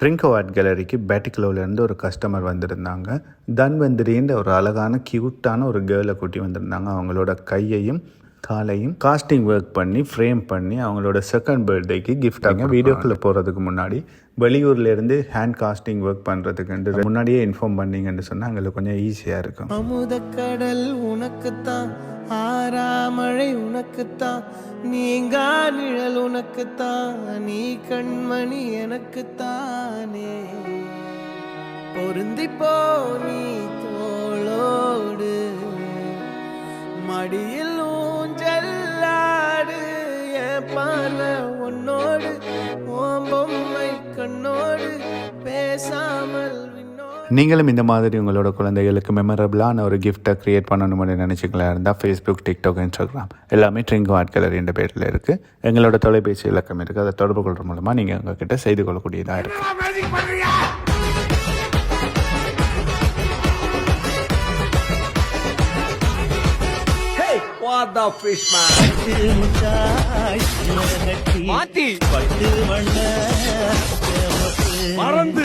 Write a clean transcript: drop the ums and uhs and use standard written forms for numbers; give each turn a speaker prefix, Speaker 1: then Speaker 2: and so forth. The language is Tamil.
Speaker 1: ட்ரிங்க் ஆர்ட் கேலரிக்கு பேட்டிக்லோவிலேருந்து ஒரு கஸ்டமர் வந்திருந்தாங்க. தன்வந்திரின்ற ஒரு அழகான க்யூட்டான ஒரு கேர்ளை கூட்டி வந்திருந்தாங்க. அவங்களோட கையையும் காலையும் காஸ்டிங் ஒர்க் பண்ணி ஃப்ரேம் பண்ணி அவங்களோட செகண்ட் பர்த்டேக்கு கிஃப்டாக. வீடியோக்குள்ளே போகிறதுக்கு முன்னாடி வெளியூர்லேருந்து ஹேண்ட் காஸ்டிங் ஒர்க் பண்ணுறதுக்கு முன்னாடியே இன்ஃபார்ம் பண்ணிங்கன்னு சொன்னால் எங்களுக்கு கொஞ்சம் ஈஸியாக இருக்கும்.
Speaker 2: அமுதக்கடல் உனக்குத்தான், ஆறாமழை உனக்குத்தான், நீங்கா நிழல் உனக்குத்தான், நீ கண்மணி எனக்குத்தானே. பொருந்தி போ நீ தோளோடு, மடியில் ஊஞ்சல்லாடு, என் பார்வை உன்னோடு, ஓம் பொம்மை கண்ணோடு, பேசாமல்
Speaker 1: நீங்களும் இந்த மாதிரி உங்களோட குழந்தைகளுக்கு மெமரபிளான ஒரு கிஃப்ட்டை க்ரியேட் பண்ணணும்னு நினச்சிக்கலாம் இருந்தால் ஃபேஸ்புக், டிக்டாக், இன்ஸ்டாகிராம் எல்லாமே ட்ரிங்க் ஆர்ட் கேலரி என்ற பேரில் இருக்குது. எங்களோட தொலைபேசி இலக்கம் இருக்குது. அதை தொடர்பு கொள்கிற மூலமாக நீங்கள் உங்ககிட்ட செய்து கொள்ளக்கூடியதாக இருக்குது.
Speaker 2: What the fish man? மாத்தி மறந்து